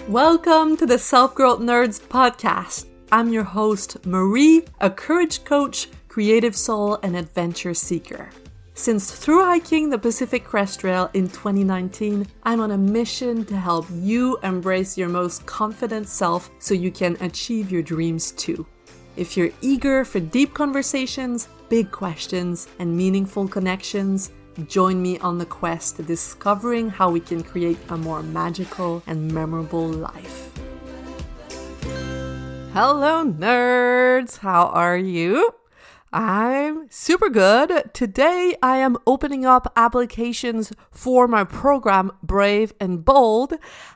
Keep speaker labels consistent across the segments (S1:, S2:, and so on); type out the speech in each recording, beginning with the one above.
S1: Welcome to the Self-Growth Nerds podcast. I'm your host, Marie, a courage coach, creative soul, and adventure seeker. Since through hiking the Pacific Crest Trail in 2019, I'm on a mission to help you embrace your most confident self so you can achieve your dreams too. If you're eager for deep conversations, big questions, and meaningful connections, join me on the quest to discovering how we can create a more magical and memorable life. Hello, nerds! How are you? I'm super good. Today, I am opening up applications for my program, Brave and Bold.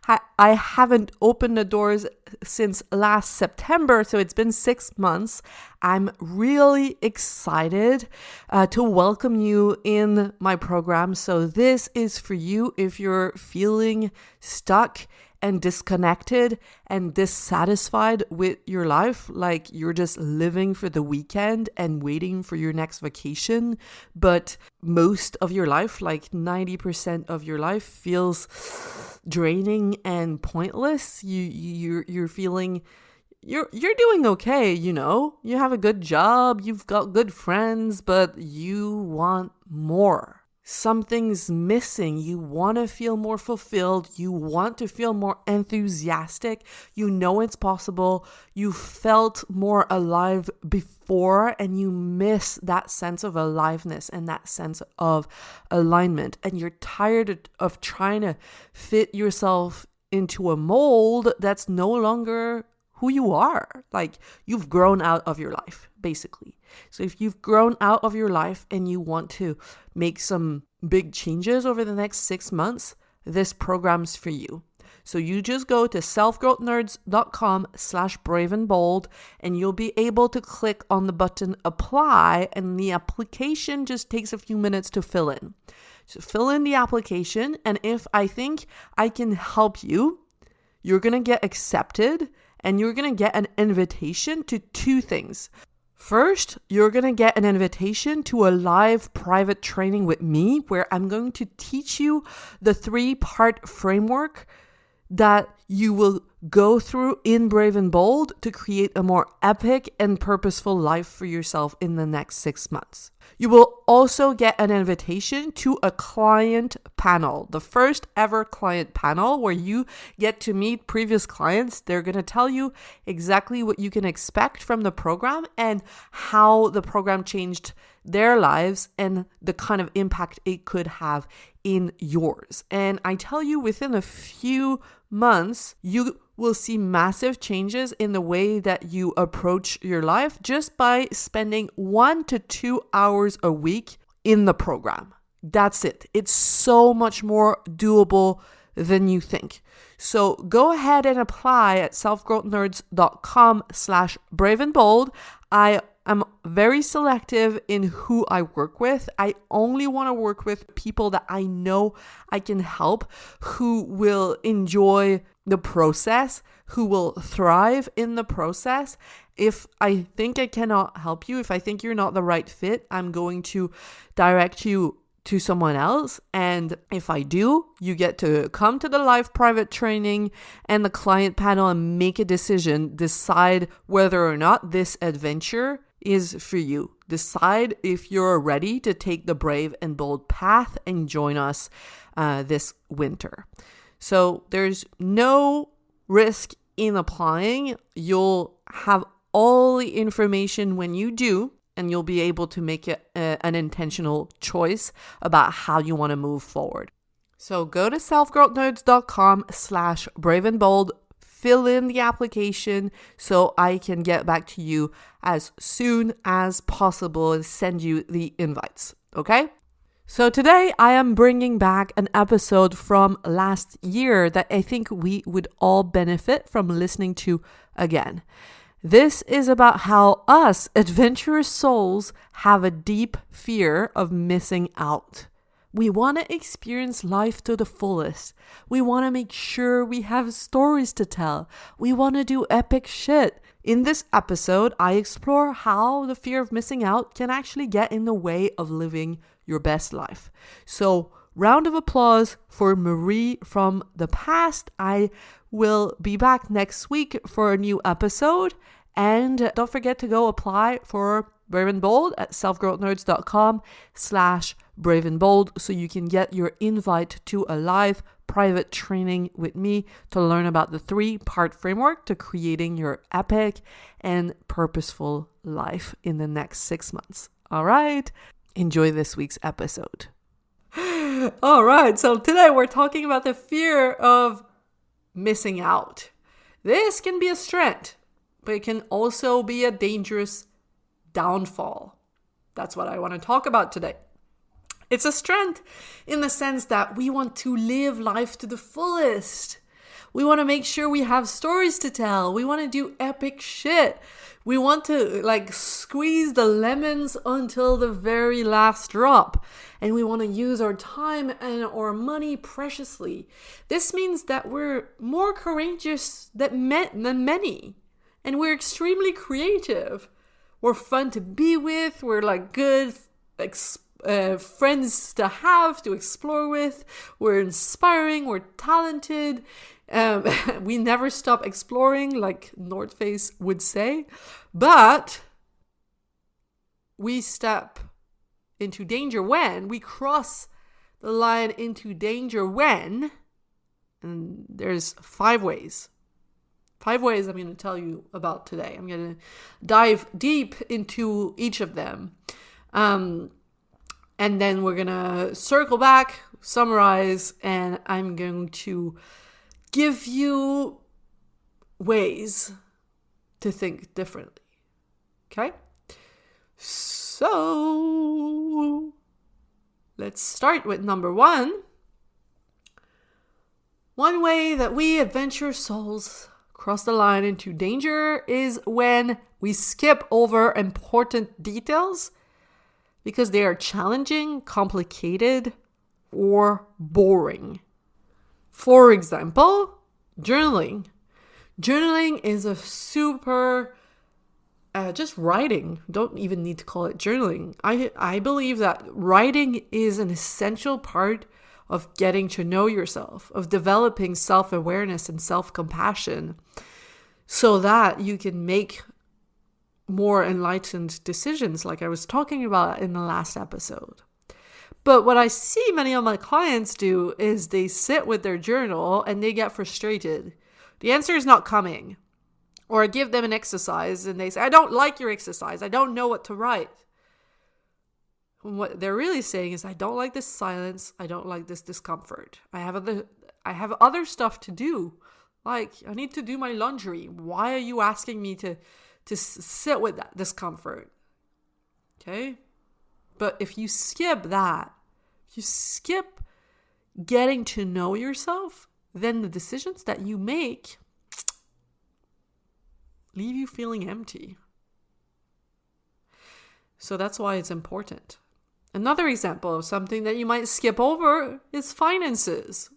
S1: I haven't opened the doors since last September, so it's been 6 months. I'm really excited to welcome you in my program. So this is for you if you're feeling stuck and disconnected and dissatisfied with your life, like you're just living for the weekend and waiting for your next vacation, but most of your life, like 90% of your life, feels draining and pointless. You're feeling you're doing okay, you know. You have a good job, you've got good friends, but you want more. Something's missing. You want to feel more fulfilled. You want to feel more enthusiastic. You know it's possible. You felt more alive before and you miss that sense of aliveness and that sense of alignment. And you're tired of trying to fit yourself into a mold that's no longer who you are. Like, you've grown out of your life, basically. So if you've grown out of your life and you want to make some big changes over the next 6 months, this program's for you. So you just go to selfgrowthnerds.com/braveandbold and you'll be able to click on the button apply, and the application just takes a few minutes to fill in. So fill in the application, and if I think I can help you, you're going to get accepted and you're going to get an invitation to 2 things. First, you're going to get an invitation to a live private training with me where I'm going to teach you the 3-part framework that you will go through in Brave and Bold to create a more epic and purposeful life for yourself in the next 6 months. You will also get an invitation to a client panel, the first ever client panel where you get to meet previous clients. They're going to tell you exactly what you can expect from the program and how the program changed their lives and the kind of impact it could have in yours. And I tell you, within a few months, you will see massive changes in the way that you approach your life just by spending 1 to 2 hours a week in the program. That's it. It's so much more doable than you think. So go ahead and apply at selfgrowthnerds.com/braveandbold. I am very selective in who I work with. I only want to work with people that I know I can help, who will enjoy the process, who will thrive in the process. If I think I cannot help you, if I think you're not the right fit, I'm going to direct you to someone else. And if I do, you get to come to the live private training and the client panel and make a decision, decide whether or not this adventure is for you. Decide if you're ready to take the Brave and Bold path and join us this winter. So there's no risk in applying. You'll have all the information when you do, and you'll be able to make an intentional choice about how you want to move forward. So go to selfgrowthnerds.com/braveandbold, fill in the application so I can get back to you as soon as possible and send you the invites, okay? So today I am bringing back an episode from last year that I think we would all benefit from listening to again. This is about how us adventurous souls have a deep fear of missing out. We want to experience life to the fullest. We want to make sure we have stories to tell. We want to do epic shit. In this episode, I explore how the fear of missing out can actually get in the way of living your best life. So round of applause for Marie from the past. I will be back next week for a new episode. And don't forget to go apply for Brave and Bold at selfgrowthnerds.com/Brave and Bold so you can get your invite to a live private training with me to learn about the 3-part framework to creating your epic and purposeful life in the next 6 months. All right. Enjoy this week's episode. All right. So today we're talking about the fear of missing out. This can be a strength, but it can also be a dangerous downfall. That's what I want to talk about today. It's a strength in the sense that we want to live life to the fullest. We want to make sure we have stories to tell. We want to do epic shit. We want to squeeze the lemons until the very last drop. And we want to use our time and our money preciously. This means that we're more courageous than many. And we're extremely creative. We're fun to be with. We're good friends to have, to explore with. We're inspiring. We're talented. We never stop exploring, like North Face would say. But we step into danger when we cross the line into danger when, and there's 5 ways. 5 ways I'm going to tell you about today. I'm going to dive deep into each of them. And then we're going to circle back, summarize, and I'm going to give you ways to think differently. Okay? So, let's start with number 1. One way that we adventurous souls cross the line into danger is when we skip over important details because they are challenging, complicated, or boring. For example, journaling. Journaling is a super, just writing. Don't even need to call it journaling. I believe that writing is an essential part of getting to know yourself, of developing self-awareness and self-compassion so that you can make more enlightened decisions like I was talking about in the last episode. But what I see many of my clients do is they sit with their journal and they get frustrated. The answer is not coming. Or I give them an exercise and they say, I don't like your exercise. I don't know what to write. And what they're really saying is, I don't like this silence. I don't like this discomfort. I have other stuff to do. Like, I need to do my laundry. Why are you asking me to sit with that discomfort? Okay? But if you skip that, you skip getting to know yourself, then the decisions that you make leave you feeling empty. So that's why it's important. Another example of something that you might skip over is finances.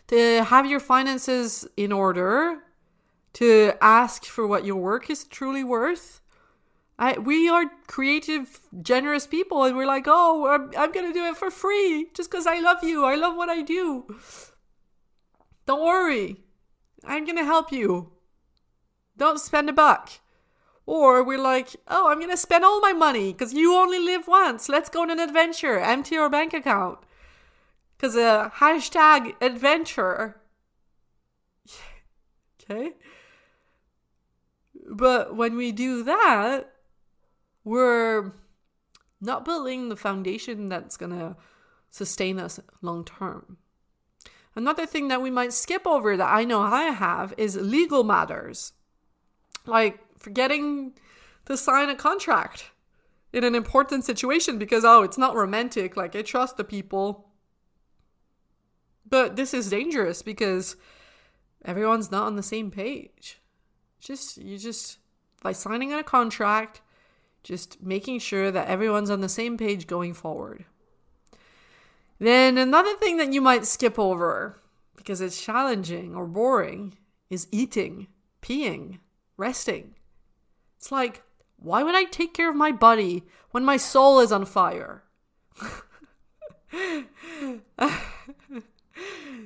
S1: To have your finances in order, to ask for what your work is truly worth. We are creative, generous people, and we're like, oh, I'm going to do it for free just because I love you. I love what I do. Don't worry. I'm going to help you. Don't spend a buck. Or we're like, oh, I'm going to spend all my money because you only live once. Let's go on an adventure. Empty your bank account. Because hashtag adventure. Okay? But when we do that, we're not building the foundation that's going to sustain us long term. Another thing that we might skip over that I know I have is legal matters. Like forgetting to sign a contract in an important situation because, it's not romantic. Like, I trust the people. But this is dangerous because everyone's not on the same page. You just by signing a contract, just making sure that everyone's on the same page going forward. Then another thing that you might skip over because it's challenging or boring is eating, peeing, resting. It's like, why would I take care of my body when my soul is on fire?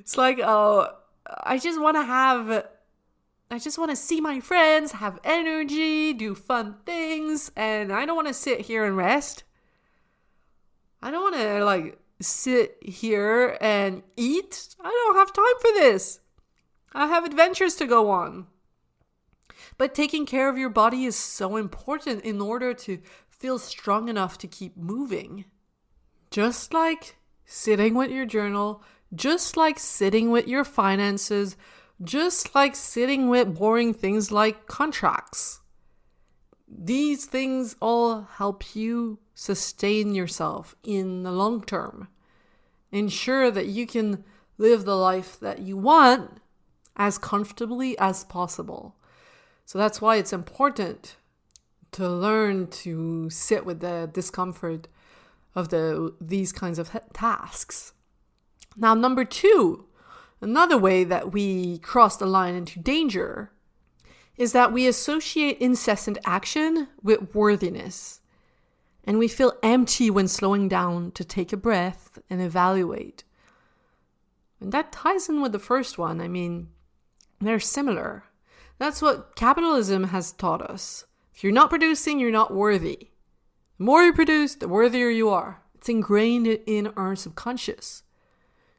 S1: It's like, oh, I just want to see my friends, have energy, do fun things, and I don't want to sit here and rest. I don't want to sit here and eat. I don't have time for this. I have adventures to go on. But taking care of your body is so important in order to feel strong enough to keep moving. Just like sitting with your journal, just like sitting with your finances, just like sitting with boring things like contracts. These things all help you sustain yourself in the long term. Ensure that you can live the life that you want as comfortably as possible. So that's why it's important to learn to sit with the discomfort of these kinds of tasks. Now, number 2, another way that we cross the line into danger is that we associate incessant action with worthiness. And we feel empty when slowing down to take a breath and evaluate. And that ties in with the first one. I mean, they're similar. That's what capitalism has taught us. If you're not producing, you're not worthy. The more you produce, the worthier you are. It's ingrained in our subconscious.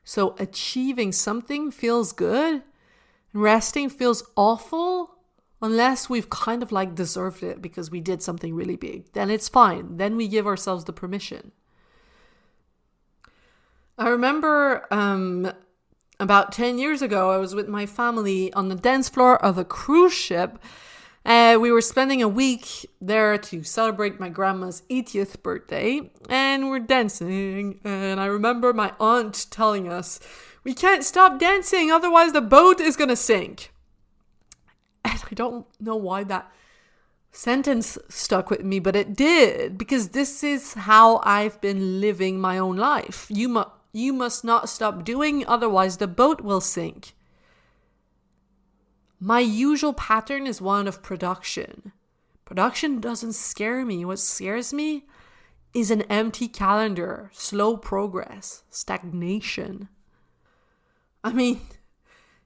S1: So achieving something feels good, and resting feels awful, unless we've kind of deserved it because we did something really big. Then it's fine. Then we give ourselves the permission. I remember about 10 years ago, I was with my family on the dance floor of a cruise ship. We were spending a week there to celebrate my grandma's 80th birthday, and we're dancing. And I remember my aunt telling us, "We can't stop dancing, otherwise the boat is going to sink." And I don't know why that sentence stuck with me, but it did, because this is how I've been living my own life. You must not stop doing, otherwise the boat will sink. My usual pattern is one of production. Production doesn't scare me. What scares me is an empty calendar, slow progress, stagnation. I mean,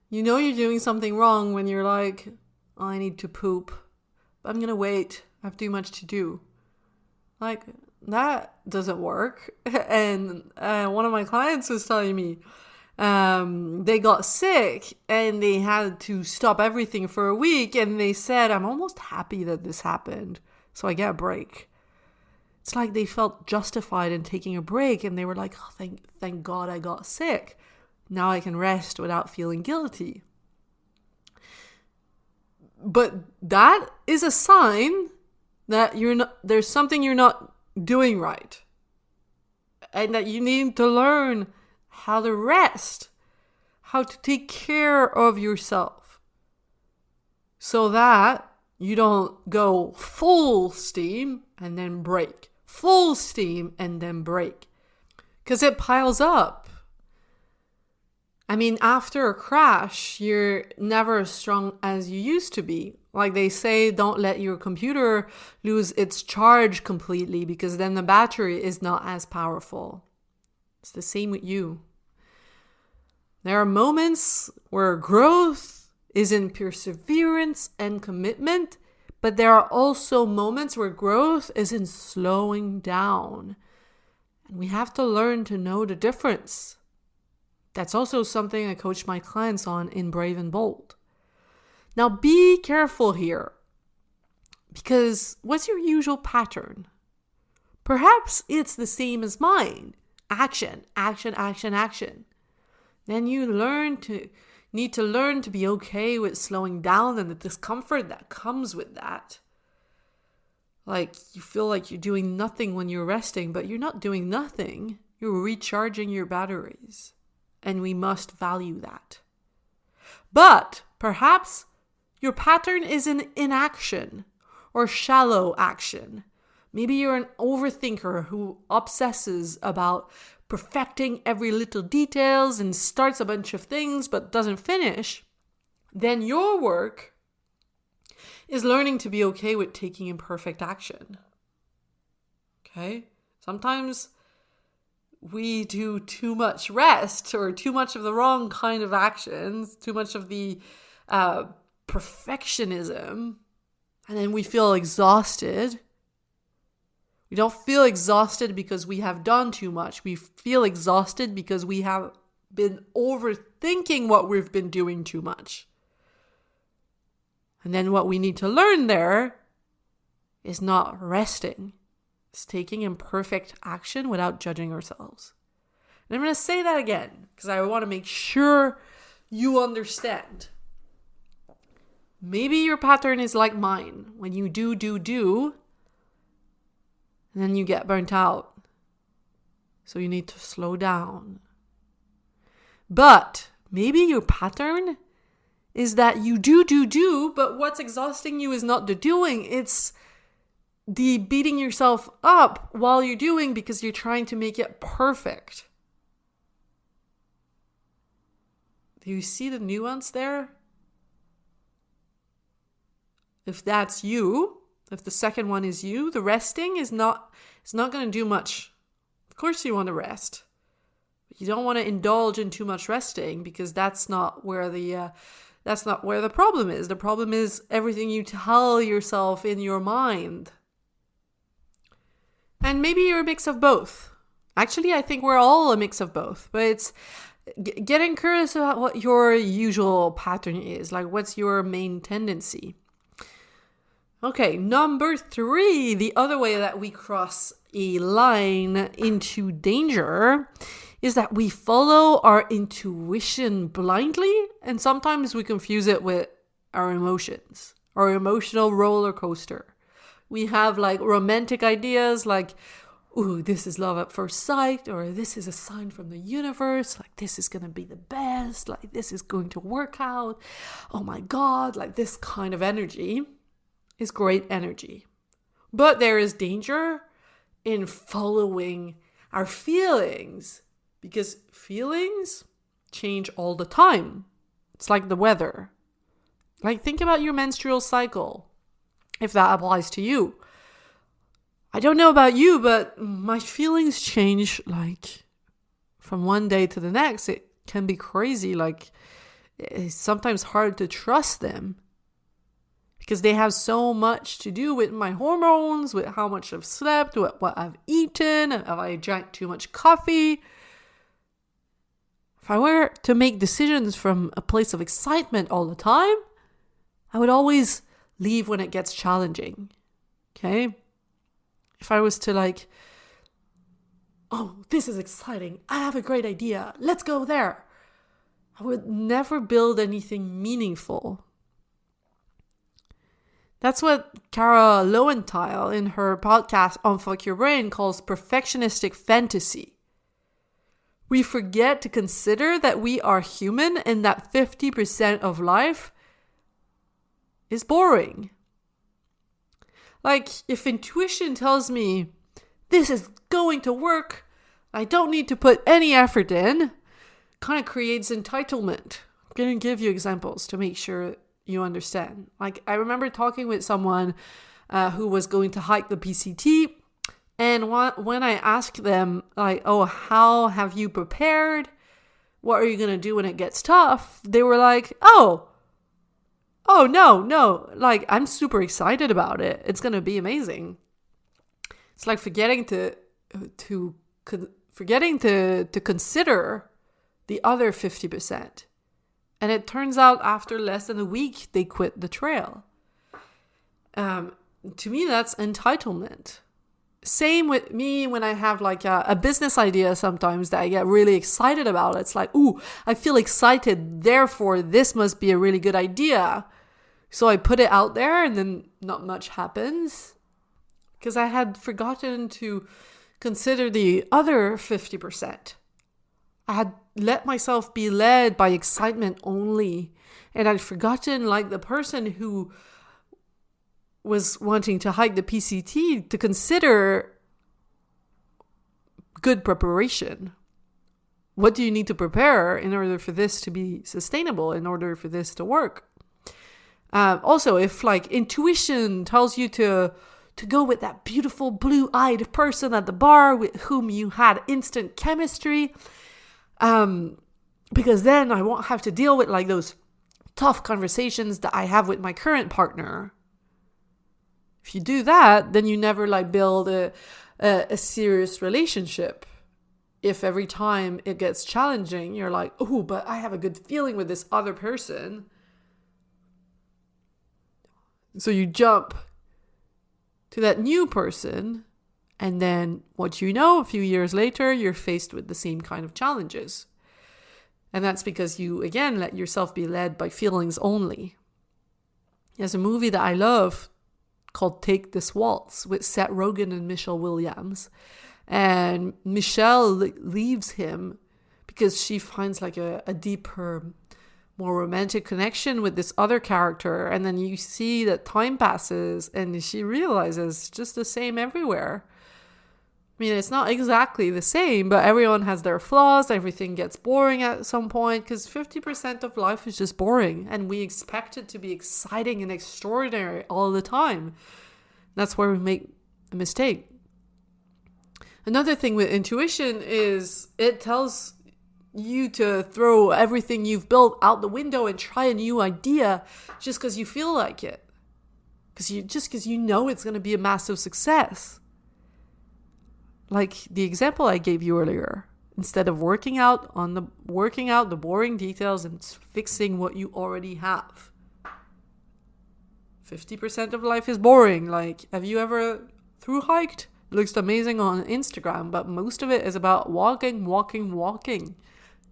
S1: you're doing something wrong when you're like, "Oh, I need to poop. I'm going to wait. I have too much to do." That doesn't work. And one of my clients was telling me they got sick and they had to stop everything for a week. And they said, "I'm almost happy that this happened, so I get a break." It's like they felt justified in taking a break. And they were like, "Oh, thank God I got sick. Now I can rest without feeling guilty." But that is a sign that there's something you're not doing right. And that you need to learn how to rest, how to take care of yourself, so that you don't go full steam and then break, full steam and then break, because it piles up. I mean, after a crash, you're never as strong as you used to be. Like they say, don't let your computer lose its charge completely, because then the battery is not as powerful. It's the same with you. There are moments where growth is in perseverance and commitment, but there are also moments where growth is in slowing down. And we have to learn to know the difference. That's also something I coach my clients on in Brave and Bold. Now be careful here, because what's your usual pattern? Perhaps it's the same as mine. Action, action, action, action. Then you need to learn to be okay with slowing down and the discomfort that comes with that. Like you feel like you're doing nothing when you're resting, but you're not doing nothing. You're recharging your batteries. And we must value that. But perhaps your pattern is in inaction or shallow action. Maybe you're an overthinker who obsesses about perfecting every little details and starts a bunch of things but doesn't finish. Then your work is learning to be okay with taking imperfect action. Okay? Sometimes we do too much rest or too much of the wrong kind of actions, too much of the perfectionism, and then we feel exhausted. We don't feel exhausted because we have done too much. We feel exhausted because we have been overthinking what we've been doing too much. And then what we need to learn there is not resting. It's taking imperfect action without judging ourselves. And I'm going to say that again because I want to make sure you understand. Maybe your pattern is like mine. When you do, and then you get burnt out. So you need to slow down. But maybe your pattern is that you do, but what's exhausting you is not the doing. It's the beating yourself up while you're doing because you're trying to make it perfect. Do you see the nuance there? If that's you, if the second one is you, the resting is not, it's not going to do much. Of course you want to rest. But you don't want to indulge in too much resting because that's not where the problem is. The problem is everything you tell yourself in your mind. And maybe you're a mix of both. Actually, I think we're all a mix of both. But it's getting curious about what your usual pattern is. Like, what's your main tendency? Okay, number 3, the other way that we cross a line into danger is that we follow our intuition blindly, and sometimes we confuse it with our emotions, our emotional roller coaster. We have like romantic ideas like, ooh, this is love at first sight, or this is a sign from the universe, like this is going to be the best, like this is going to work out. Oh my God, like this kind of energy is great energy. But there is danger in following our feelings because feelings change all the time. It's like the weather. Like think about your menstrual cycle, if that applies to you. I don't know about you, but my feelings change like from one day to the next. It can be crazy. Like it's sometimes hard to trust them because they have so much to do with my hormones, with how much I've slept, with what I've eaten, if I drank too much coffee. If I were to make decisions from a place of excitement all the time, I would always leave when it gets challenging. Okay? If I was to like, oh, this is exciting. I have a great idea. Let's go there. I would never build anything meaningful. That's what Cara Lowenthal in her podcast Unfuck Your Brain calls perfectionistic fantasy. We forget to consider that we are human and that 50% of life is boring. Like, if intuition tells me this is going to work, I don't need to put any effort in, kind of creates entitlement. I'm going to give you examples to make sure you understand. Like, I remember talking with someone who was going to hike the PCT, and when I asked them, like, oh, how have you prepared? What are you going to do when it gets tough? They were like, oh, no, like, I'm super excited about it. It's going to be amazing. It's like forgetting to consider the other 50%. And it turns out after less than a week, they quit the trail. To me, that's entitlement. Same with me when I have like a business idea sometimes that I get really excited about. It's like, ooh, I feel excited. Therefore, this must be a really good idea. So I put it out there and then not much happens because I had forgotten to consider the other 50%. I had let myself be led by excitement only. And I'd forgotten, like the person who was wanting to hike the PCT, to consider good preparation. What do you need to prepare in order for this to be sustainable, in order for this to work? Also, if like intuition tells you to to go with that beautiful blue-eyed person at the bar with whom you had instant chemistry. Because then I won't have to deal with like those tough conversations that I have with my current partner. If you do that, then you never like build a serious relationship. If every time it gets challenging, you're like, oh, but I have a good feeling with this other person. So you jump to that new person, and then what you know, a few years later, you're faced with the same kind of challenges. And that's because you, again, let yourself be led by feelings only. There's a movie that I love called Take This Waltz with Seth Rogen and Michelle Williams. And Michelle leaves him because she finds like a deeper, more romantic connection with this other character. And then you see that time passes and she realizes it's just the same everywhere. I mean, it's not exactly the same, but everyone has their flaws. Everything gets boring at some point because 50% of life is just boring. And we expect it to be exciting and extraordinary all the time. That's where we make a mistake. Another thing with intuition is it tells you to throw everything you've built out the window and try a new idea just because you feel like it. Because you know it's going to be a massive success. Like the example I gave you earlier. Instead of working out the boring details and fixing what you already have. 50% of life is boring. Like, have you ever through hiked? It looks amazing on Instagram, but most of it is about walking,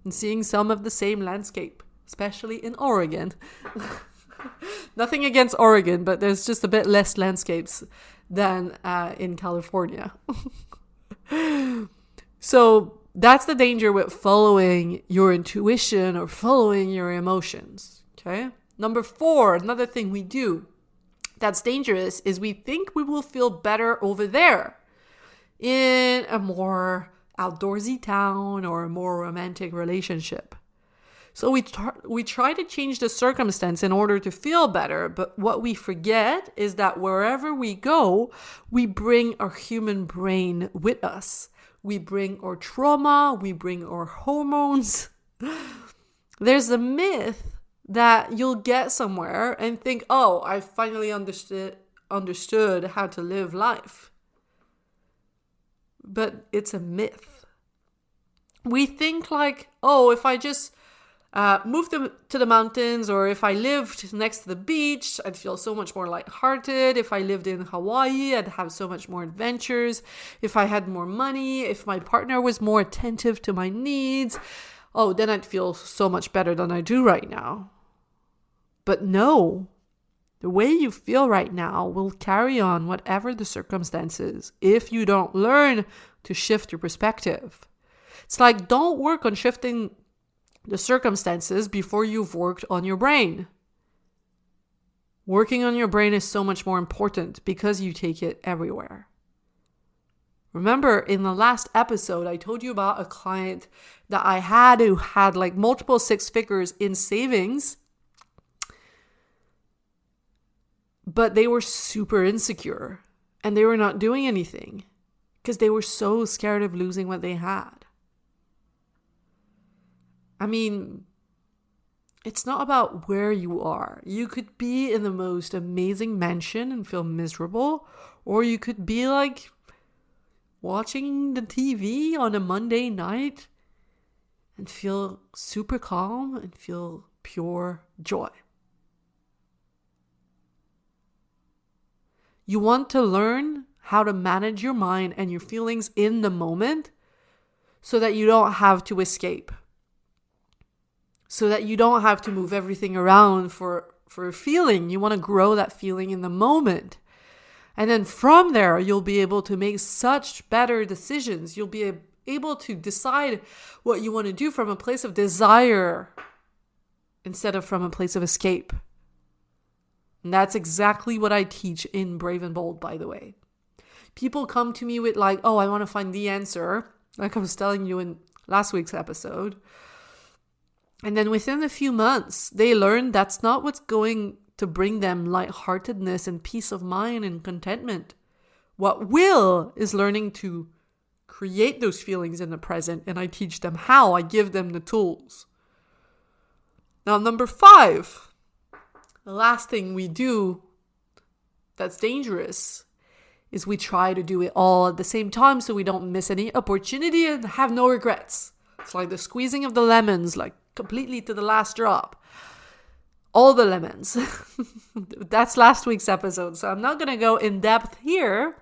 S1: and seeing some of the same landscape, especially in Oregon. Nothing against Oregon, but there's just a bit less landscapes than in California. So that's the danger with following your intuition or following your emotions. Okay. Number 4, another thing we do that's dangerous is we think we will feel better over there in a more outdoorsy town or a more romantic relationship. So we try to change the circumstance in order to feel better, but what we forget is that wherever we go, we bring our human brain with us. We bring our trauma, we bring our hormones. There's a myth that you'll get somewhere and think, oh, I finally understood how to live life. But it's a myth. We think like, oh, if I just moved to the mountains, or if I lived next to the beach, I'd feel so much more lighthearted. If I lived in Hawaii, I'd have so much more adventures. If I had more money, if my partner was more attentive to my needs, oh, then I'd feel so much better than I do right now. But no, the way you feel right now will carry on whatever the circumstances if you don't learn to shift your perspective. It's like, don't work on shifting the circumstances before you've worked on your brain. Working on your brain is so much more important because you take it everywhere. Remember, in the last episode, I told you about a client that I had who had like multiple 6 figures in savings, but they were super insecure and they were not doing anything because they were so scared of losing what they had. I mean, it's not about where you are. You could be in the most amazing mansion and feel miserable, or you could be like watching the TV on a Monday night and feel super calm and feel pure joy. You want to learn how to manage your mind and your feelings in the moment so that you don't have to escape. So that you don't have to move everything around for a feeling. You want to grow that feeling in the moment. And then from there, you'll be able to make such better decisions. You'll be able to decide what you want to do from a place of desire instead of from a place of escape. And that's exactly what I teach in Brave and Bold, by the way. People come to me with like, oh, I want to find the answer, like I was telling you in last week's episode. And then within a few months, they learn that's not what's going to bring them lightheartedness and peace of mind and contentment. What will is learning to create those feelings in the present, and I teach them how. I give them the tools. Now, number 5, the last thing we do that's dangerous is we try to do it all at the same time so we don't miss any opportunity and have no regrets. It's like the squeezing of the lemons, like completely to the last drop. All the lemons. That's last week's episode, so I'm not going to go in depth here.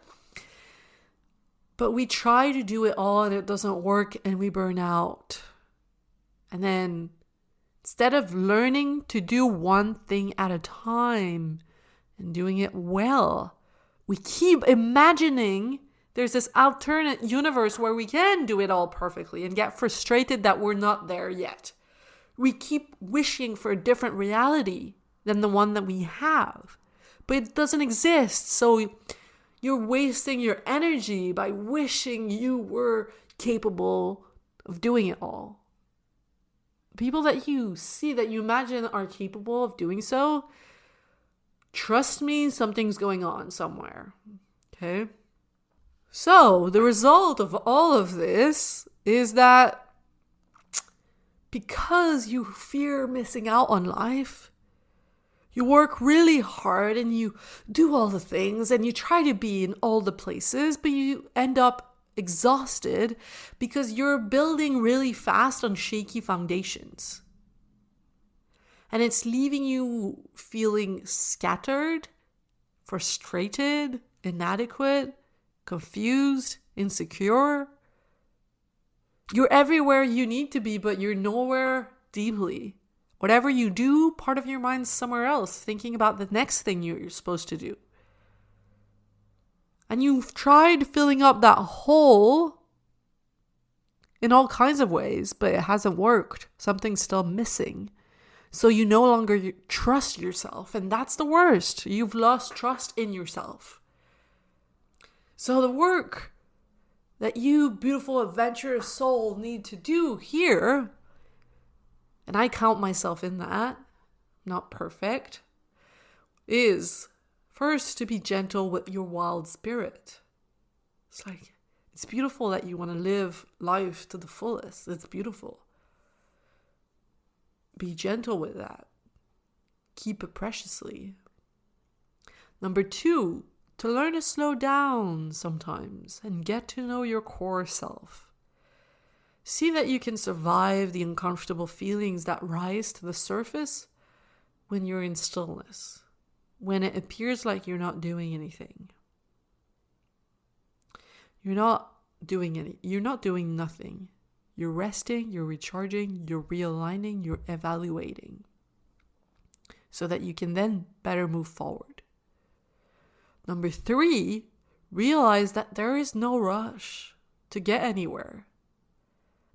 S1: But we try to do it all and it doesn't work and we burn out. And then instead of learning to do one thing at a time and doing it well, we keep imagining there's this alternate universe where we can do it all perfectly and get frustrated that we're not there yet. We keep wishing for a different reality than the one that we have. But it doesn't exist. So you're wasting your energy by wishing you were capable of doing it all. People that you see, that you imagine are capable of doing so, trust me, something's going on somewhere. Okay? So the result of all of this is that because you fear missing out on life, you work really hard and you do all the things and you try to be in all the places, but you end up exhausted because you're building really fast on shaky foundations. And it's leaving you feeling scattered, frustrated, inadequate, confused, insecure. You're everywhere you need to be, but you're nowhere deeply. Whatever you do, part of your mind's somewhere else, thinking about the next thing you're supposed to do. And you've tried filling up that hole in all kinds of ways, but it hasn't worked. Something's still missing. So you no longer trust yourself, and that's the worst. You've lost trust in yourself. So the work that you, beautiful, adventurous soul, need to do here, and I count myself in that, not perfect, is first to be gentle with your wild spirit. It's like, it's beautiful that you want to live life to the fullest. It's beautiful. Be gentle with that. Keep it preciously. Number 2, to learn to slow down sometimes and get to know your core self. See that you can survive the uncomfortable feelings that rise to the surface when you're in stillness, when it appears like you're not doing anything. You're not doing nothing. You're resting, you're recharging, you're realigning, you're evaluating so that you can then better move forward. Number 3, realize that there is no rush to get anywhere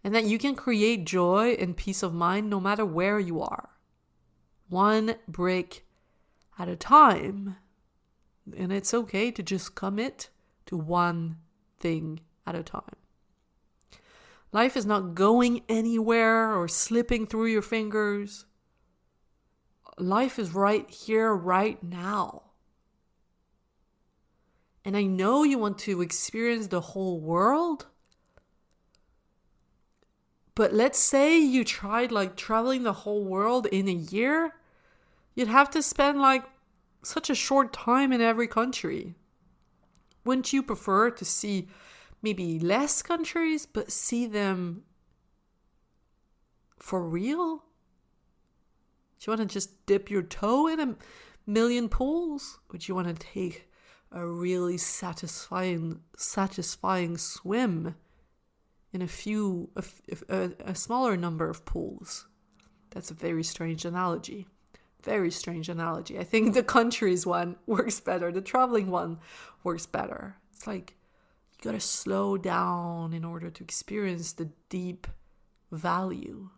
S1: and that you can create joy and peace of mind no matter where you are. One brick at a time. And it's okay to just commit to one thing at a time. Life is not going anywhere or slipping through your fingers. Life is right here, right now. And I know you want to experience the whole world. But let's say you tried traveling the whole world in a year. You'd have to spend such a short time in every country. Wouldn't you prefer to see maybe less countries, but see them for real? Do you want to just dip your toe in a million pools? Or do you want to take a really satisfying swim in a smaller number of pools? That's a very strange analogy. Very strange analogy. I think the countries one works better. The traveling one works better. It's like you gotta slow down in order to experience the deep value.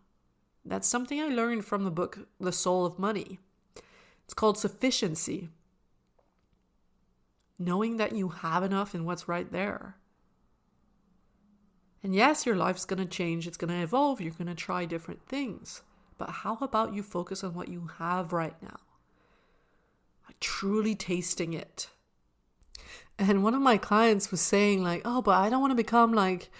S1: That's something I learned from the book, The Soul of Money. It's called sufficiency. Knowing that you have enough in what's right there. And yes, your life's going to change. It's going to evolve. You're going to try different things. But how about you focus on what you have right now? Truly tasting it. And one of my clients was saying like, oh, but I don't want to become like,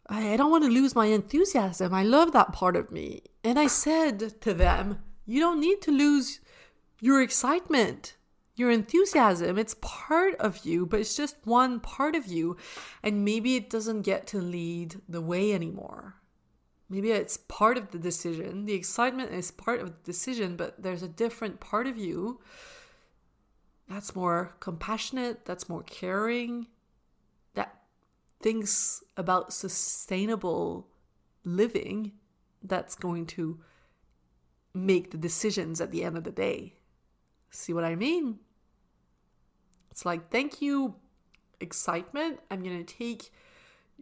S1: I don't want to lose my enthusiasm. I love that part of me. And I said to them, you don't need to lose your excitement, your enthusiasm. It's part of you, but it's just one part of you. And maybe it doesn't get to lead the way anymore. Maybe it's part of the decision. The excitement is part of the decision, but there's a different part of you that's more compassionate, that's more caring, that thinks about sustainable living, that's going to make the decisions at the end of the day. See what I mean? It's like, thank you, excitement. I'm going to take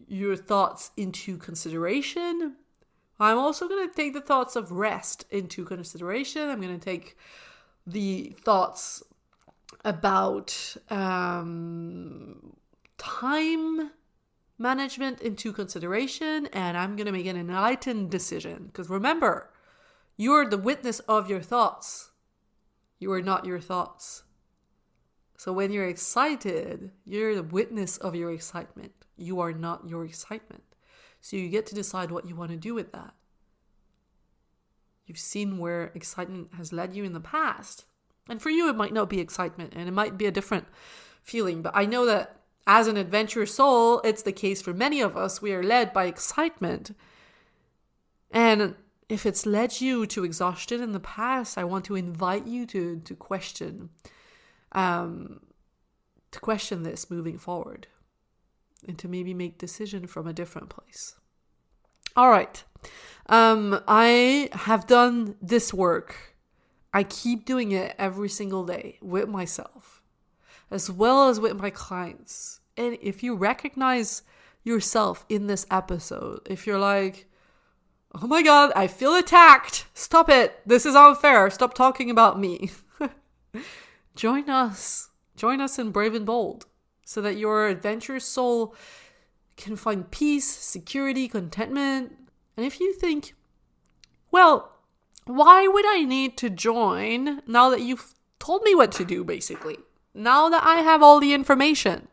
S1: your thoughts into consideration. I'm also going to take the thoughts of rest into consideration. I'm going to take the thoughts about time management into consideration, and I'm going to make an enlightened decision. Because remember, you're the witness of your thoughts. You are not your thoughts. So when you're excited, you're the witness of your excitement. You are not your excitement. So you get to decide what you want to do with that. You've seen where excitement has led you in the past. And for you, it might not be excitement and it might be a different feeling. But I know that as an adventurous soul, it's the case for many of us. We are led by excitement. And if it's led you to exhaustion in the past, I want to invite you to question this moving forward and to maybe make decision from a different place. All right. I have done this work. I keep doing it every single day with myself, as well as with my clients. And if you recognize yourself in this episode, if you're like, oh my God, I feel attacked. Stop it. This is unfair. Stop talking about me. Join us. Join us in Brave and Bold so that your adventurous soul can find peace, security, contentment. And if you think, well, why would I need to join now that you've told me what to do, basically? Now that I have all the information.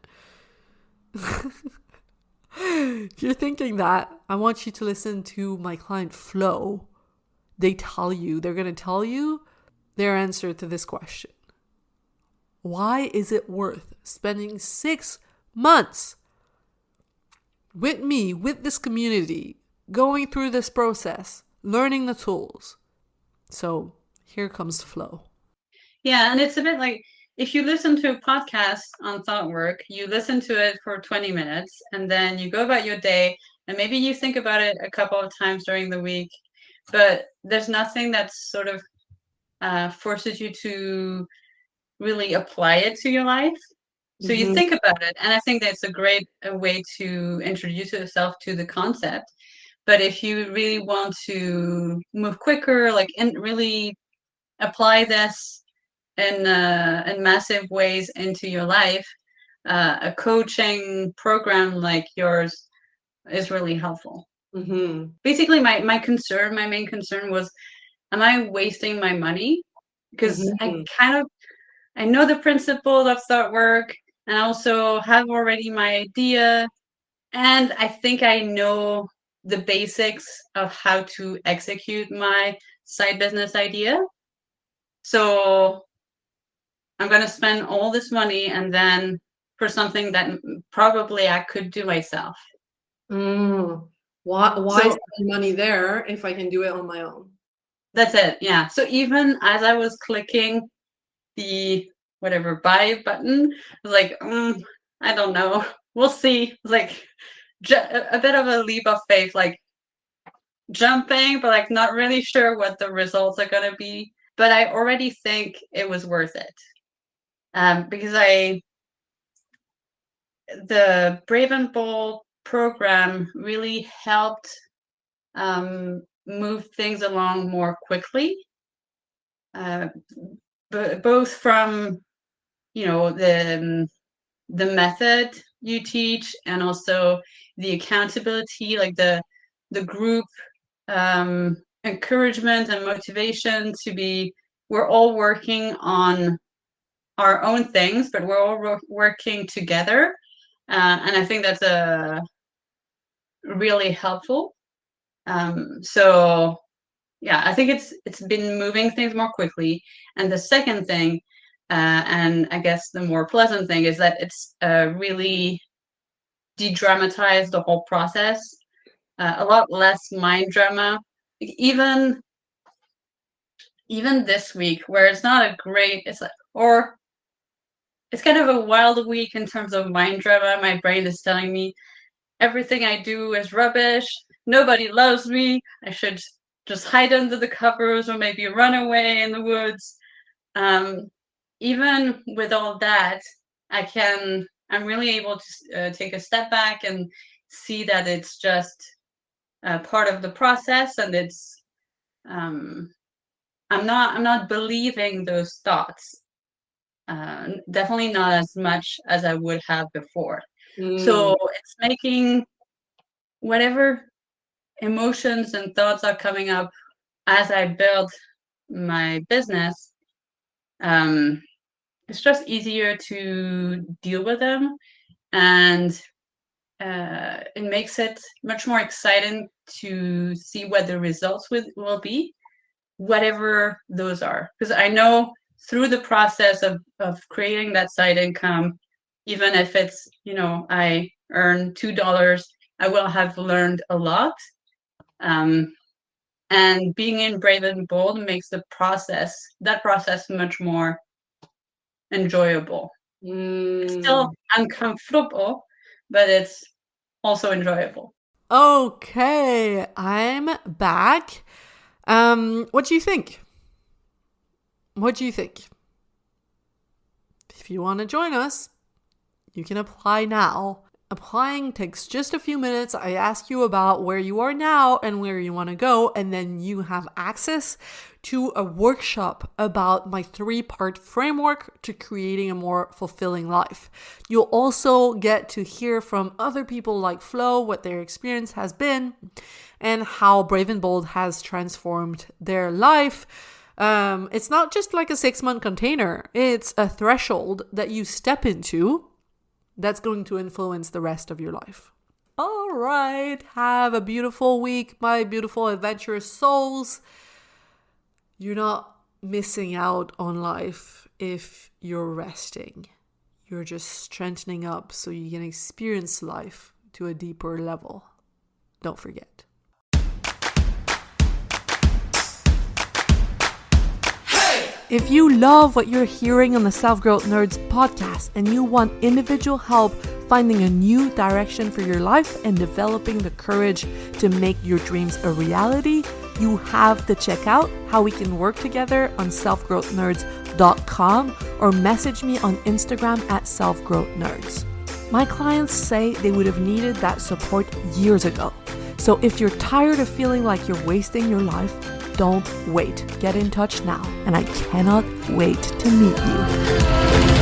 S1: If you're thinking that, I want you to listen to my client Flo. They're going to tell you their answer to this question. Why is it worth spending 6 months with me, with this community, going through this process, learning the tools? So here comes Flo.
S2: Yeah, and it's a bit like if you listen to a podcast on thought work, you listen to it for 20 minutes and then you go about your day and maybe you think about it a couple of times during the week, but there's nothing that sort of forces you to really apply it to your life. So you think about it, and I think that's a great way to introduce yourself to the concept. But if you really want to move quicker, like and really apply this in massive ways into your life, a coaching program like yours is really helpful. Basically, my main concern was, am I wasting my money? Because I know the principles of thought work, and I also have already my idea, and I think I know the basics of how to execute my side business idea. So I'm going to spend all this money and then for something that probably I could do myself.
S1: Why spend money there if I can do it on my own?
S2: That's it. Yeah. So even as I was clicking the whatever buy button, I was like, I don't know. We'll see. Like a bit of a leap of faith, like jumping, but like not really sure what the results are going to be. But I already think it was worth it. Because the Brave and Bold program really helped move things along more quickly, both from the method you teach and also the accountability, like the group encouragement and motivation to be. We're all working on our own things, but we're all working together. And I think that's really helpful. So yeah, I think it's been moving things more quickly. And the second thing, and I guess the more pleasant thing, is that it's really de-dramatized the whole process. A lot less mind drama. Even this week, where it's not a great, or it's kind of a wild week in terms of mind drama. My brain is telling me everything I do is rubbish. Nobody loves me. I should just hide under the covers or maybe run away in the woods. Even with all that, I'm really able to take a step back and see that it's just part of the process, and it's I'm not believing those thoughts. Definitely not as much as I would have before. So it's making whatever emotions and thoughts are coming up as I build my business, it's just easier to deal with them, and it makes it much more exciting to see what the results will be, whatever those are. Because I know through the process of creating that side income, even if it's, I earn $2, I will have learned a lot. And being in Brave and Bold makes that process much more enjoyable. It's still uncomfortable, but it's also enjoyable.
S1: Okay, I'm back. What do you think? If you want to join us, you can apply now. Applying takes just a few minutes. I ask you about where you are now and where you want to go, and then you have access to a workshop about my 3-part framework to creating a more fulfilling life. You'll also get to hear from other people like Flo, what their experience has been, and how Brave and Bold has transformed their life. It's not just like a 6-month container. It's a threshold that you step into that's going to influence the rest of your life. All right. Have a beautiful week, my beautiful adventurous souls. You're not missing out on life if you're resting. You're just strengthening up so you can experience life to a deeper level. Don't forget. If you love what you're hearing on the Self-Growth Nerds podcast and you want individual help finding a new direction for your life and developing the courage to make your dreams a reality, you have to check out how we can work together on selfgrowthnerds.com or message me on Instagram at selfgrowthnerds. My clients say they would have needed that support years ago. So if you're tired of feeling like you're wasting your life, don't wait. Get in touch now, and I cannot wait to meet you.